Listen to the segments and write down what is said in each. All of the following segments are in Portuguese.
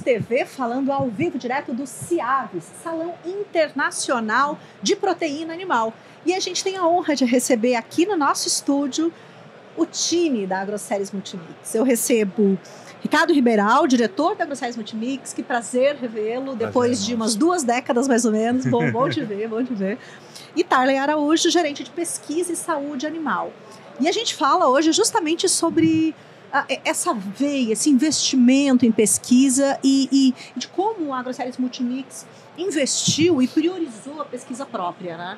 TV, falando ao vivo, direto do CIAVES, Salão Internacional de Proteína Animal. E a gente tem a honra de receber aqui no nosso estúdio o time da Agroceres Multimix. Eu recebo Ricardo Riberal, diretor da Agroceres Multimix. Que prazer revê-lo, depois de umas 2 décadas mais ou menos. Bom te ver, bom te ver. E Tarley Araújo, gerente de pesquisa e saúde animal. E a gente fala hoje justamente sobre essa veia, esse investimento em pesquisa e de como a Agroceres Multimix investiu e priorizou a pesquisa própria, né?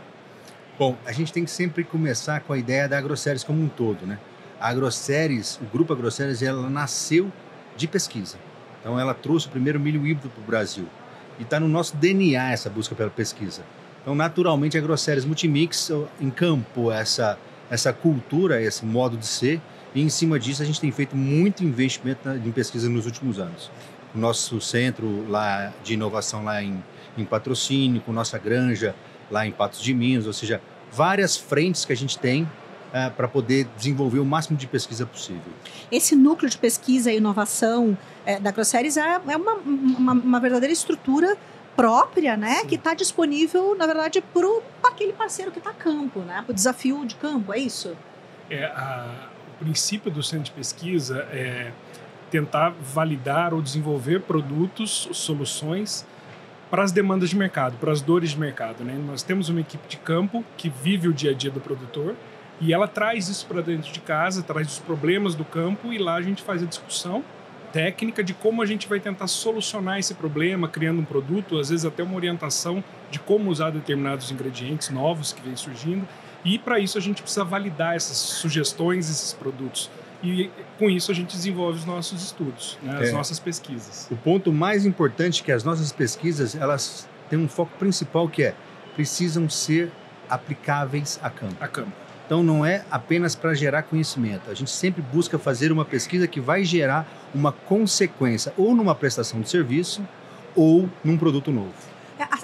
Bom, a gente tem que sempre começar com a ideia da Agroceres como um todo, né? A Agroceres, o grupo Agroceres, ela nasceu de pesquisa. Então ela trouxe o primeiro milho híbrido para o Brasil. E está no nosso DNA essa busca pela pesquisa. Então, naturalmente, a Agroceres Multimix encampou essa cultura, esse modo de ser, e em cima disso a gente tem feito muito investimento em pesquisa nos últimos anos. O nosso centro lá de inovação lá em Patrocínio, com nossa granja lá em Patos de Minas, ou seja, várias frentes que a gente tem para poder desenvolver o máximo de pesquisa possível. Esse núcleo de pesquisa e inovação da Agroceres é uma verdadeira estrutura própria, né? Sim. Que está disponível, na verdade, para aquele parceiro que está a campo, né? Para o desafio de campo, é isso? O princípio do centro de pesquisa é tentar validar ou desenvolver produtos, soluções para as demandas de mercado, para as dores de mercado, né? Nós temos uma equipe de campo que vive o dia a dia do produtor e ela traz isso para dentro de casa, traz os problemas do campo e lá a gente faz a discussão técnica de como a gente vai tentar solucionar esse problema, criando um produto, às vezes até uma orientação de como usar determinados ingredientes novos que vêm surgindo. E para isso a gente precisa validar essas sugestões, esses produtos. E com isso a gente desenvolve os nossos estudos, né? As nossas pesquisas. O ponto mais importante é que as nossas pesquisas, elas têm um foco principal que precisam ser aplicáveis a campo. Então não é apenas para gerar conhecimento. A gente sempre busca fazer uma pesquisa que vai gerar uma consequência ou numa prestação de serviço ou num produto novo.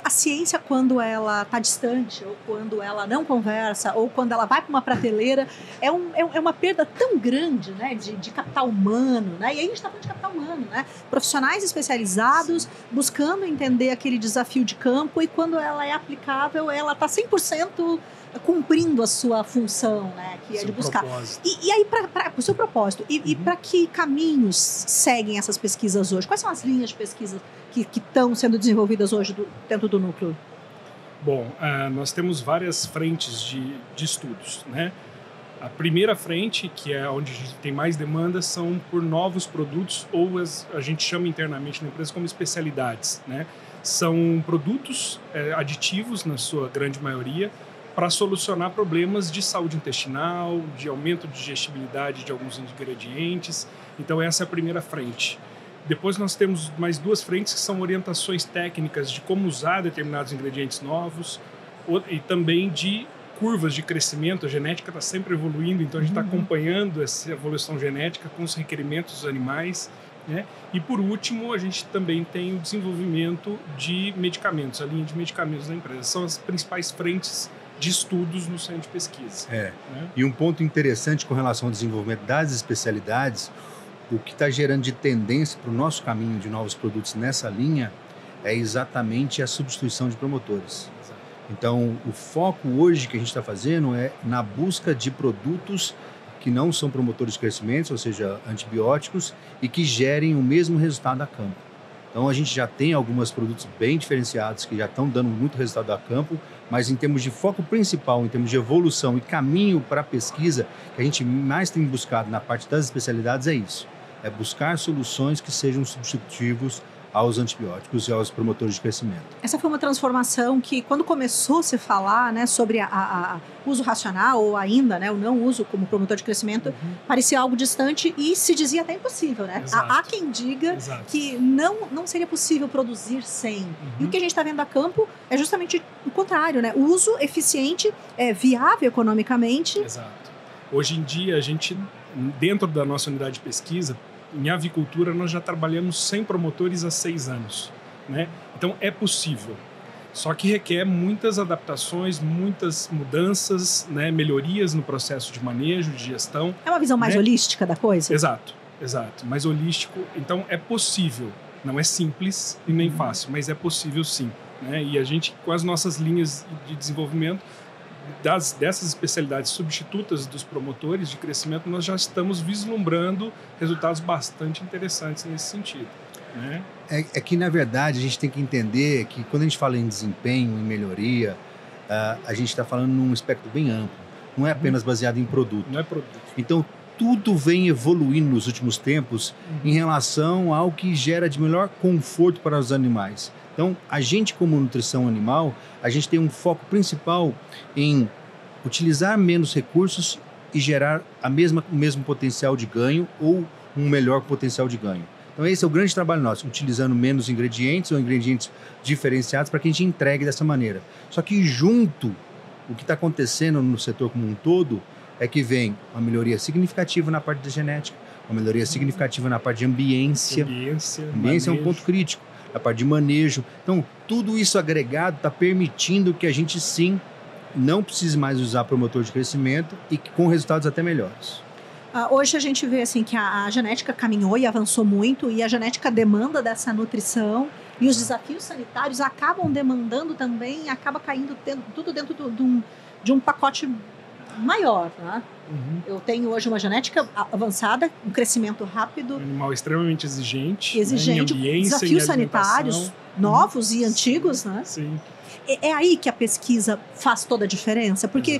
A ciência, quando ela está distante, ou quando ela não conversa, ou quando ela vai para uma prateleira, é uma perda tão grande, né, de capital humano, né? E aí a gente está falando de capital humano, né? Profissionais especializados buscando entender aquele desafio de campo, e quando ela é aplicável, ela está 100% cumprindo a sua função, né, que é de buscar. E aí, para o seu propósito, e para que caminhos seguem essas pesquisas hoje? Quais são as linhas de pesquisa que estão sendo desenvolvidas hoje dentro do núcleo? Bom, nós temos várias frentes de estudos, né? A primeira frente, que é onde a gente tem mais demanda, são por novos produtos, ou a gente chama internamente na empresa como especialidades, né? São produtos aditivos, na sua grande maioria, para solucionar problemas de saúde intestinal, de aumento de digestibilidade de alguns ingredientes. Então essa é a primeira frente. Depois nós temos mais 2 frentes que são orientações técnicas de como usar determinados ingredientes novos e também de curvas de crescimento. A genética está sempre evoluindo, então a gente está acompanhando essa evolução genética com os requerimentos dos animais, né? E por último, a gente também tem o desenvolvimento de medicamentos, a linha de medicamentos da empresa. São as principais frentes de estudos no centro de pesquisa. Né? E um ponto interessante com relação ao desenvolvimento das especialidades, o que está gerando de tendência para o nosso caminho de novos produtos nessa linha é exatamente a substituição de promotores. Exato. Então, o foco hoje que a gente está fazendo é na busca de produtos que não são promotores de crescimento, ou seja, antibióticos, e que gerem o mesmo resultado a campo. Então, a gente já tem alguns produtos bem diferenciados que já estão dando muito resultado a campo, mas em termos de foco principal, em termos de evolução e caminho para a pesquisa, que a gente mais tem buscado na parte das especialidades é isso. É buscar soluções que sejam substitutivos aos antibióticos e aos promotores de crescimento. Essa foi uma transformação que, quando começou a se falar, né, sobre o uso racional, ou ainda, né, o não uso como promotor de crescimento, parecia algo distante e se dizia até impossível, né? Há quem diga que não seria possível produzir sem. E o que a gente está vendo a campo é justamente o contrário, né? O uso eficiente, viável economicamente. Exato. Hoje em dia, a gente, dentro da nossa unidade de pesquisa, em avicultura, nós já trabalhamos sem promotores há 6 anos, né? Então, é possível. Só que requer muitas adaptações, muitas mudanças, né? Melhorias no processo de manejo, de gestão. É uma visão mais holística da coisa? Exato, mais holístico. Então, é possível, Não é simples e nem fácil, mas é possível sim, né? E a gente, com as nossas linhas de desenvolvimento, dessas especialidades substitutas dos promotores de crescimento, nós já estamos vislumbrando resultados bastante interessantes nesse sentido, né? É que, na verdade, a gente tem que entender que quando a gente fala em desempenho, em melhoria, a gente está falando num espectro bem amplo. Não é apenas baseado em produto. Não é produto. Então, tudo vem evoluindo nos últimos tempos em relação ao que gera de melhor conforto para os animais. Então, a gente, como nutrição animal, a gente tem um foco principal em utilizar menos recursos e gerar o mesmo potencial de ganho ou um melhor potencial de ganho. Então, esse é o grande trabalho nosso, utilizando menos ingredientes ou ingredientes diferenciados para que a gente entregue dessa maneira. Só que junto, o que está acontecendo no setor como um todo é que vem uma melhoria significativa na parte da genética, uma melhoria significativa na parte de ambiência. Ambiência é um ponto crítico. A parte de manejo. Então, tudo isso agregado está permitindo que a gente, sim, não precise mais usar promotor de crescimento e com resultados até melhores. Hoje a gente vê assim, que a genética caminhou e avançou muito, e a genética demanda dessa nutrição, e os desafios sanitários acabam demandando também, acaba caindo tudo dentro de um pacote maior, né? Eu tenho hoje uma genética avançada, um crescimento rápido. Um animal extremamente exigente. Exigente, né? Desafios sanitários novos e antigos, né? Sim. É aí que a pesquisa faz toda a diferença, porque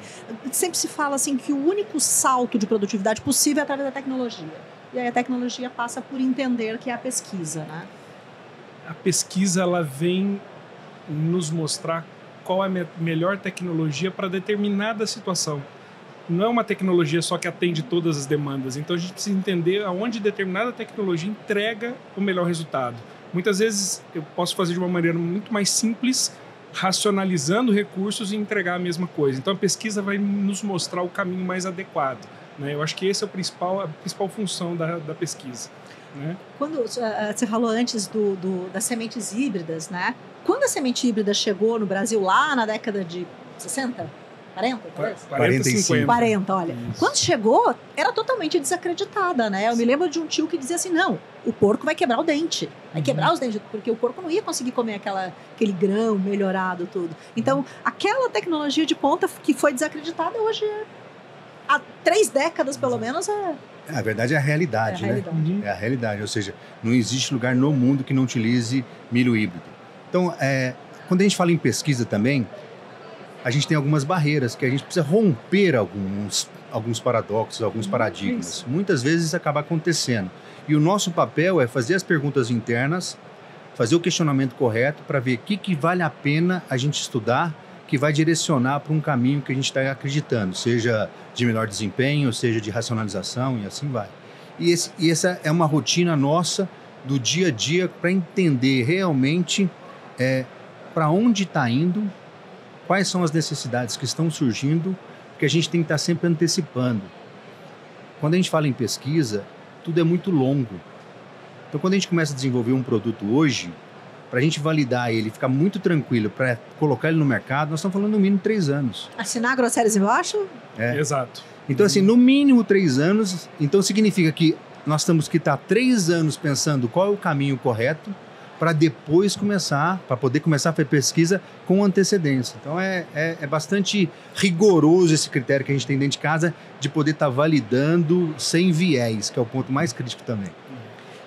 sempre se fala assim que o único salto de produtividade possível é através da tecnologia. E aí a tecnologia passa por entender que é a pesquisa, né? A pesquisa, ela vem nos mostrar qual é a melhor tecnologia para determinada situação. Não é uma tecnologia só que atende todas as demandas. Então, a gente precisa entender aonde determinada tecnologia entrega o melhor resultado. Muitas vezes, eu posso fazer de uma maneira muito mais simples, racionalizando recursos e entregar a mesma coisa. Então, a pesquisa vai nos mostrar o caminho mais adequado, né? Eu acho que esse é a principal função da pesquisa, né? Quando você falou antes das sementes híbridas, né? Quando a semente híbrida chegou no Brasil lá na década de 60? 40, talvez? 45. 40, olha. Isso. Quando chegou, era totalmente desacreditada, né? Eu me lembro de um tio que dizia assim, não, o porco vai quebrar o dente. Vai quebrar os dentes, porque o porco não ia conseguir comer aquele grão melhorado, tudo. Então, aquela tecnologia de ponta que foi desacreditada, hoje, há 3 décadas, pelo menos, A verdade é a realidade, né? É a realidade, ou seja, não existe lugar no mundo que não utilize milho híbrido. Então, quando a gente fala em pesquisa também, a gente tem algumas barreiras que a gente precisa romper alguns paradoxos, alguns paradigmas. Isso. Muitas vezes isso acaba acontecendo. E o nosso papel é fazer as perguntas internas, fazer o questionamento correto para ver o que vale a pena a gente estudar, que vai direcionar para um caminho que a gente está acreditando, seja de melhor desempenho, seja de racionalização e assim vai. E essa é uma rotina nossa do dia a dia para entender realmente para onde está indo, quais são as necessidades que estão surgindo, porque a gente tem que estar sempre antecipando. Quando a gente fala em pesquisa, tudo é muito longo. Então, quando a gente começa a desenvolver um produto hoje, para a gente validar ele, ficar muito tranquilo para colocar ele no mercado, nós estamos falando no mínimo 3 anos. Assinar groselhas embaixo? Exato. Então, assim, no mínimo 3 anos, então significa que nós temos que estar 3 anos pensando qual é o caminho correto para depois para poder começar a fazer pesquisa com antecedência. Então, é bastante rigoroso esse critério que a gente tem dentro de casa de poder estar validando sem viés, que é o ponto mais crítico também.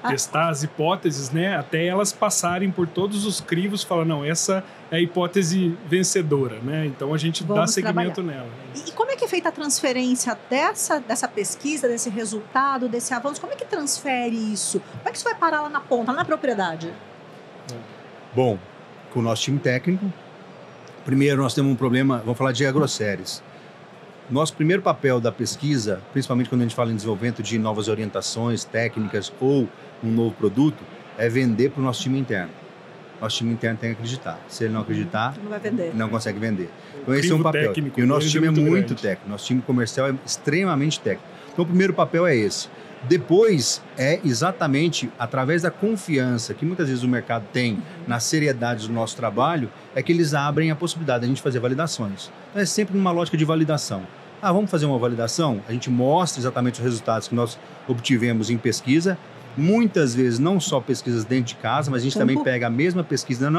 Testar as hipóteses, né, até elas passarem por todos os crivos, falar, não, essa é a hipótese vencedora, né? Então a gente dá seguimento nela. E como é que é feita a transferência dessa pesquisa, desse resultado, desse avanço? Como é que transfere isso? Como é que isso vai parar lá na ponta, lá na propriedade? Bom, com o nosso time técnico, primeiro nós temos um problema, vamos falar de agroséries. Nosso primeiro papel da pesquisa, principalmente quando a gente fala em desenvolvimento de novas orientações técnicas ou um novo produto, é vender para o nosso time interno. Nosso time interno tem que acreditar. Se ele não acreditar, não vai vender. Não consegue vender. Então esse é um papel. Técnico, e o nosso time é muito grande. técnico. Nosso time comercial é extremamente técnico. Então o primeiro papel é esse. Depois é exatamente através da confiança que muitas vezes o mercado tem na seriedade do nosso trabalho, é que eles abrem a possibilidade de a gente fazer validações. Então é sempre numa lógica de validação. Vamos fazer uma validação? A gente mostra exatamente os resultados que nós obtivemos em pesquisa Muitas vezes, não só pesquisas dentro de casa, mas a gente também pega a mesma pesquisa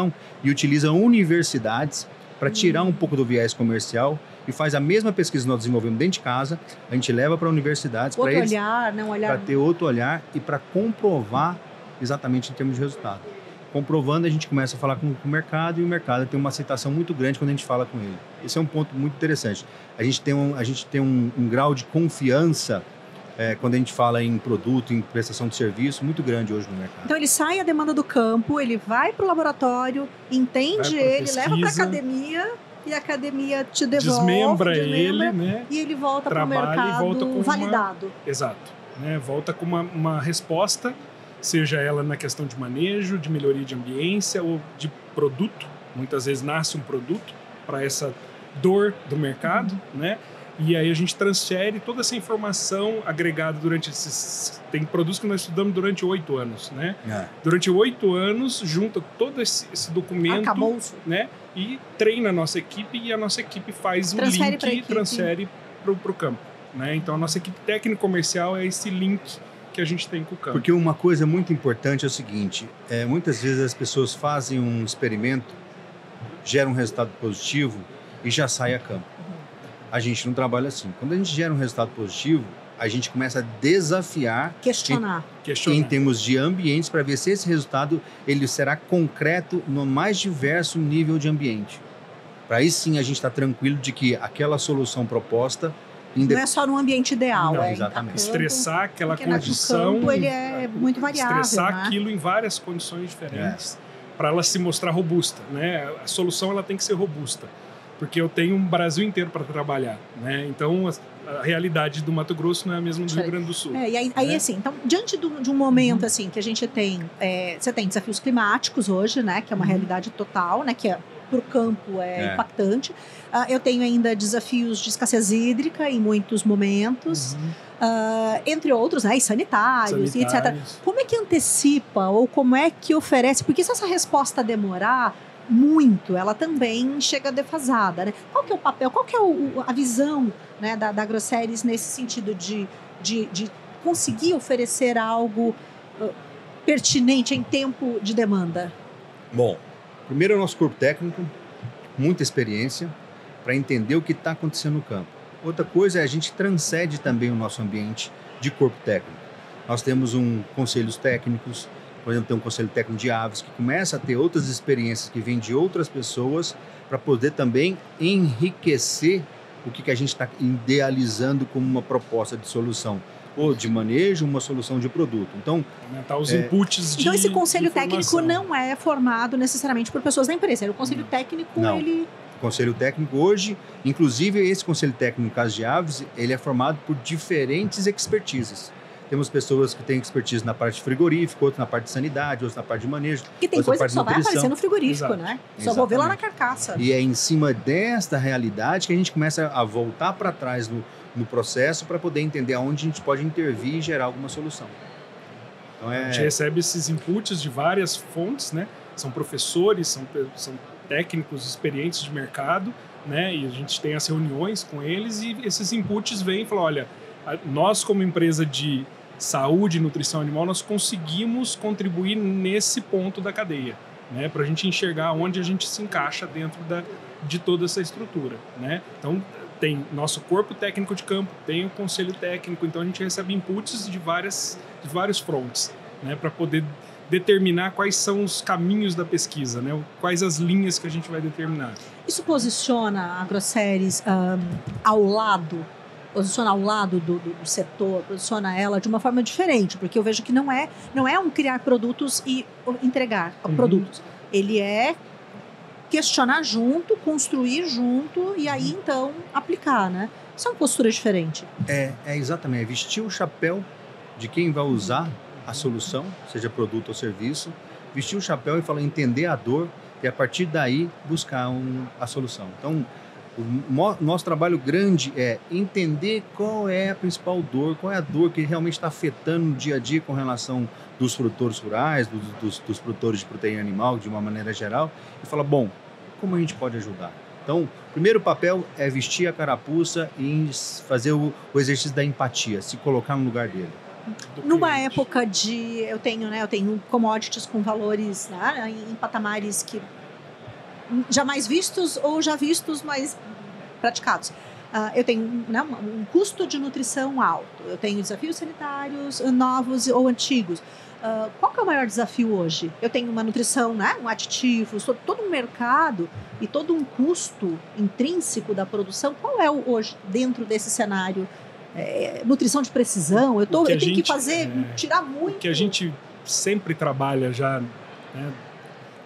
e utiliza universidades para tirar um pouco do viés comercial e faz a mesma pesquisa que nós desenvolvemos dentro de casa, a gente leva para universidades para eles, para ter outro olhar e para comprovar exatamente em termos de resultado. Comprovando, a gente começa a falar com o mercado e o mercado tem uma aceitação muito grande quando a gente fala com ele. Esse é um ponto muito interessante. A gente tem um grau de confiança quando a gente fala em produto, em prestação de serviço, muito grande hoje no mercado. Então ele sai a demanda do campo, ele vai para o laboratório, entende ele, leva para a academia e a academia te devolve, desmembra ele, né? E ele volta para o mercado volta com validado. Exato. Né? Volta com uma resposta, seja ela na questão de manejo, de melhoria de ambiência ou de produto. Muitas vezes nasce um produto para essa dor do mercado, né? E aí a gente transfere toda essa informação agregada durante esses... Tem produtos que nós estudamos durante 8 anos, né? Durante 8 anos, junta todo esse documento, né? E treina a nossa equipe e a nossa equipe faz o link e transfere para o campo, né? Então a nossa equipe técnico-comercial é esse link que a gente tem com o campo. Porque uma coisa muito importante é o seguinte, muitas vezes as pessoas fazem um experimento, geram um resultado positivo e já sai a campo. A gente não trabalha assim. Quando a gente gera um resultado positivo, a gente começa a desafiar, questionar em termos de ambientes, para ver se esse resultado ele será concreto no mais diverso nível de ambiente. Para aí sim a gente está tranquilo de que aquela solução proposta... Não é só no ambiente ideal. Não, exatamente. Estressar aquela condição... Campo, ele é muito variável. Estressar aquilo em várias condições diferentes para ela se mostrar robusta, né? A solução ela tem que ser robusta. Porque eu tenho um Brasil inteiro para trabalhar, né? Então, a realidade do Mato Grosso não é a mesma do Rio Grande do Sul. E aí assim, então, diante de um momento assim que a gente tem, você tem desafios climáticos hoje, né? Que é uma realidade total, né? Que para o campo impactante. Eu tenho ainda desafios de escassez hídrica em muitos momentos, entre outros, né? E sanitários, e etc. Como é que antecipa ou como é que oferece? Porque se essa resposta demorar muito, ela também chega defasada, né? Qual que é o papel, qual que é a visão, né, da Agroseries nesse sentido de conseguir oferecer algo pertinente em tempo de demanda? Bom, primeiro é o nosso corpo técnico, muita experiência para entender o que está acontecendo no campo. Outra coisa é a gente transcende também o nosso ambiente de corpo técnico. Nós temos conselhos técnicos, por exemplo, tem um conselho técnico de aves que começa a ter outras experiências que vêm de outras pessoas para poder também enriquecer o que a gente está idealizando como uma proposta de solução, ou de manejo, uma solução de produto. Então, aumentar os inputs Então, esse conselho técnico não é formado necessariamente por pessoas da empresa. O conselho técnico, não. ele... O conselho técnico hoje, inclusive esse conselho técnico, no caso de aves, ele é formado por diferentes expertises. Temos pessoas que têm expertise na parte de frigorífico, outros na parte de sanidade, outros na parte de manejo. E tem coisa que só vai aparecer no frigorífico, né? Só vou ver lá na carcaça. E é em cima desta realidade que a gente começa a voltar para trás no processo para poder entender aonde a gente pode intervir e gerar alguma solução. Então, A gente recebe esses inputs de várias fontes, né? São professores, são técnicos experientes de mercado, né? E a gente tem as reuniões com eles e esses inputs vêm e falam, olha, nós como empresa de saúde e nutrição animal, nós conseguimos contribuir nesse ponto da cadeia, né? Para a gente enxergar onde a gente se encaixa dentro de toda essa estrutura, né? Então, tem nosso corpo técnico de campo, tem o conselho técnico, então a gente recebe inputs de vários fronts, né? Para poder determinar quais são os caminhos da pesquisa, né? Quais as linhas que a gente vai determinar. Isso posiciona a Agroseries ao lado do setor, posiciona ela de uma forma diferente, porque eu vejo que não é criar produtos e entregar produtos. Ele é questionar junto, construir junto e aí então aplicar, né? Isso é uma postura diferente. Exatamente, é vestir o chapéu de quem vai usar a solução, seja produto ou serviço, vestir o chapéu e falar, entender a dor e a partir daí buscar a solução. Então, o nosso trabalho grande é entender qual é a principal dor, qual é a dor que realmente está afetando no dia a dia com relação dos produtores rurais, dos produtores de proteína animal, de uma maneira geral, e falar, bom, como a gente pode ajudar? Então, o primeiro papel é vestir a carapuça e fazer o exercício da empatia, se colocar no lugar dele. Numa cliente. época eu tenho commodities com valores, né, em patamares que jamais vistos ou já vistos, mas praticados. Eu tenho, né, um custo de nutrição alto, eu tenho desafios sanitários novos ou antigos. Qual que é o maior desafio hoje? Eu tenho uma nutrição, né, um aditivo, todo um mercado e todo um custo intrínseco da produção. Qual é hoje, dentro desse cenário? Nutrição de precisão, eu tenho que fazer, tirar muito. O que a gente sempre trabalha já, né,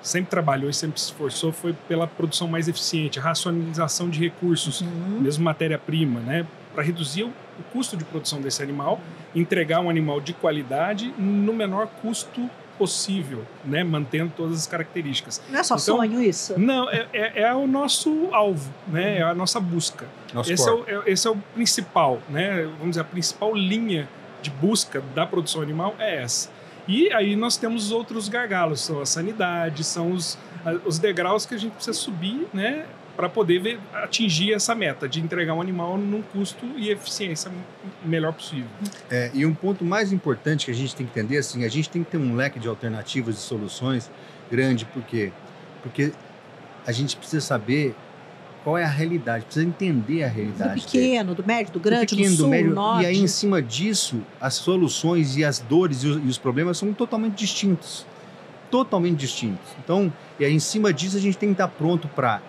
sempre trabalhou e sempre se esforçou foi pela produção mais eficiente, a racionalização de recursos, mesmo matéria-prima, né, para reduzir o custo de produção desse animal, entregar um animal de qualidade no menor custo possível, né, mantendo todas as características. Não é só sonho isso? Não, é o nosso alvo, né, é a nossa busca. Esse é o principal, né, vamos dizer, a principal linha de busca da produção animal é essa. E aí nós temos os outros gargalos, são a sanidade, são os degraus que a gente precisa subir, né, para poder atingir essa meta de entregar um animal num custo e eficiência melhor possível. E um ponto mais importante que a gente tem que entender, assim, a gente tem que ter um leque de alternativas e soluções grande, por quê? Porque a gente precisa saber qual é a realidade, precisa entender a realidade. Do pequeno, do médio, do grande, do sul, médio, do norte. E aí, em cima disso, as soluções e as dores e os problemas são totalmente distintos. Totalmente distintos. Então, e aí, em cima disso, a gente tem que estar pronto para,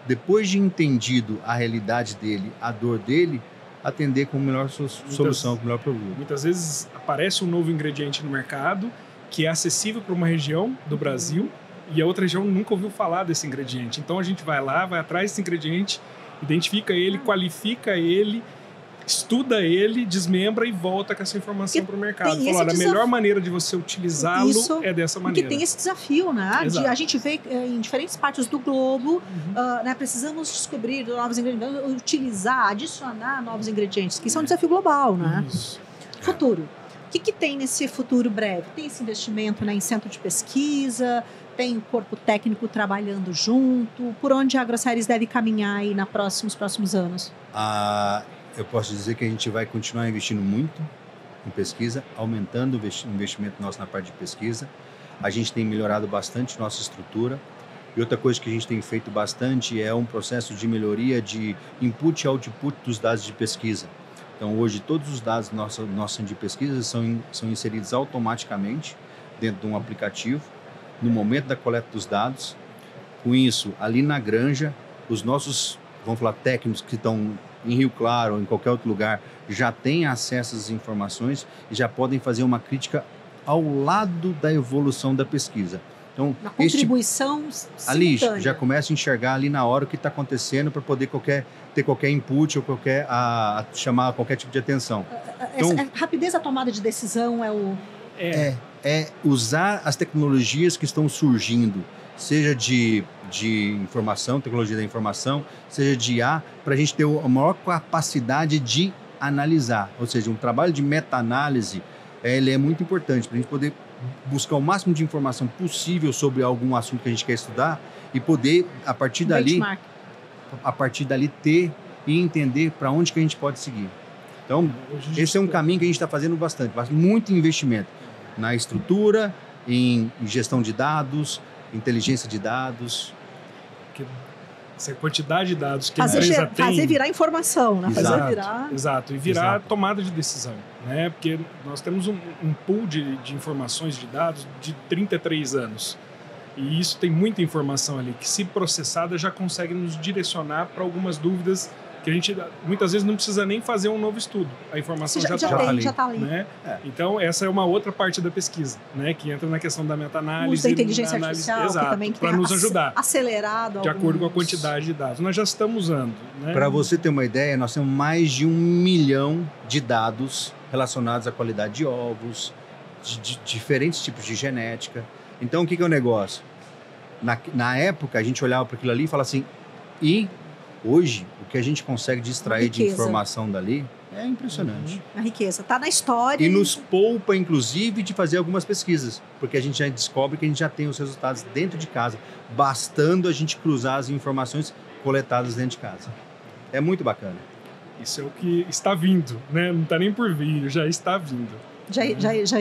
depois de entendido a realidade dele, a dor dele, atender com a melhor solução, com o melhor produto. Muitas vezes aparece um novo ingrediente no mercado que é acessível para uma região do Brasil, e a outra região nunca ouviu falar desse ingrediente. Então a gente vai lá, vai atrás desse ingrediente, identifica ele, qualifica ele, estuda ele, desmembra e volta com essa informação para o mercado. A melhor maneira de você utilizá-lo é dessa maneira. Porque tem esse desafio, né? A gente vê em diferentes partes do globo, né, precisamos descobrir novos ingredientes, utilizar, adicionar novos ingredientes, que são um desafio global, né? Isso. Futuro. O que tem nesse futuro breve? Tem esse investimento, né, em centro de pesquisa, tem corpo técnico trabalhando junto, por onde a AgroSéries deve caminhar aí nos próximos anos? Eu posso dizer que a gente vai continuar investindo muito em pesquisa, aumentando o investimento nosso na parte de pesquisa. A gente tem melhorado bastante nossa estrutura. E outra coisa que a gente tem feito bastante é um processo de melhoria de input e output dos dados de pesquisa. Então, hoje, todos os dados do nosso centro de pesquisa são inseridos automaticamente dentro de um aplicativo, no momento da coleta dos dados. Com isso, ali na granja, os nossos, vamos falar, técnicos que estão em Rio Claro ou em qualquer outro lugar, já têm acesso às informações e já podem fazer uma crítica ao lado da evolução da pesquisa. Então, uma contribuição ali simultânea. Já começa a enxergar ali na hora o que está acontecendo para poder ter qualquer input ou chamar qualquer tipo de atenção. Então, a rapidez da tomada de decisão é usar as tecnologias que estão surgindo, seja de informação, tecnologia da informação, seja de IA, para a gente ter a maior capacidade de analisar. Ou seja, um trabalho de meta-análise ele é muito importante para a gente poder buscar o máximo de informação possível sobre algum assunto que a gente quer estudar e poder, a partir dali ter e entender para onde que a gente pode seguir. Então, esse é um caminho que a gente está fazendo bastante, muito investimento na estrutura, em gestão de dados, inteligência de dados. Essa quantidade de dados que fazer virar informação, né? Exato, e virar tomada de decisão, né? Porque nós temos um pool de informações, de dados de 33 anos. E isso tem muita informação ali, que se processada já consegue nos direcionar para algumas dúvidas que a gente muitas vezes não precisa nem fazer um novo estudo. A informação já está ali. Né? Então, essa é uma outra parte da pesquisa, né? Que entra na questão da meta-análise. Da inteligência artificial, que também para nos ajudar. Acelerado. De acordo com a quantidade de dados. Nós já estamos usando. Né? Para você ter uma ideia, nós temos mais de 1 milhão de dados relacionados à qualidade de ovos, de diferentes tipos de genética. Então, o que é o negócio? Na época, a gente olhava para aquilo ali e falava assim, e hoje, o que a gente consegue distrair de informação dali é impressionante. A riqueza está na história. E nos poupa, inclusive, de fazer algumas pesquisas, porque a gente já descobre que a gente já tem os resultados dentro de casa, bastando a gente cruzar as informações coletadas dentro de casa. É muito bacana. Isso é o que está vindo, né? Não está nem por vir, já está vindo. Já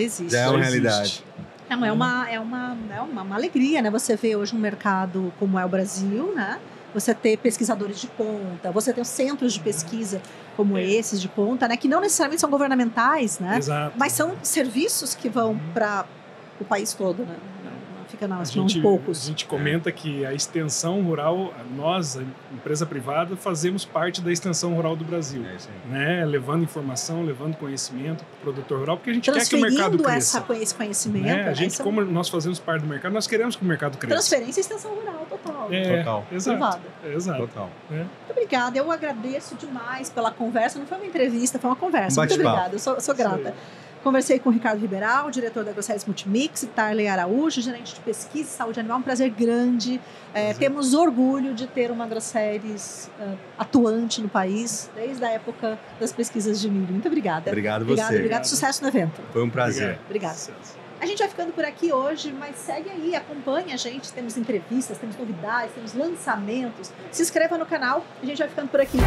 existe. Já é uma realidade. Não, é uma alegria, né? Você vê hoje um mercado como é o Brasil, né? Você ter pesquisadores de ponta, você ter centros de pesquisa como esses de ponta, né? Que não necessariamente são governamentais, né? Exato. Mas são serviços que vão para o país todo, né? Não fica nas mãos A poucos. gente comenta que a extensão rural, nós, a empresa privada, fazemos parte da extensão rural do Brasil. É isso aí. Né? Levando informação, levando conhecimento para o produtor rural, porque a gente quer que o mercado cresça. Esse conhecimento. Né? A gente, como nós fazemos parte do mercado, nós queremos que o mercado cresça. Transferência e extensão rural, total. Total. Exato. Exato. Total. Muito obrigada. Eu agradeço demais pela conversa. Não foi uma entrevista, foi uma conversa. Um Muito bate-papo. obrigada. Eu sou grata. Conversei com o Ricardo Riberal, diretor da AgroSéries Multimix, e Tarley Araújo, gerente de pesquisa e saúde animal. Um prazer grande. Temos orgulho de ter uma AgroSéries atuante no país, desde a época das pesquisas de milho. Muito obrigada. Obrigado você. Obrigado. Sucesso no evento. Foi um prazer. Obrigada. A gente vai ficando por aqui hoje, mas segue aí, acompanha a gente. Temos entrevistas, temos novidades, temos lançamentos. Se inscreva no canal. A gente vai ficando por aqui.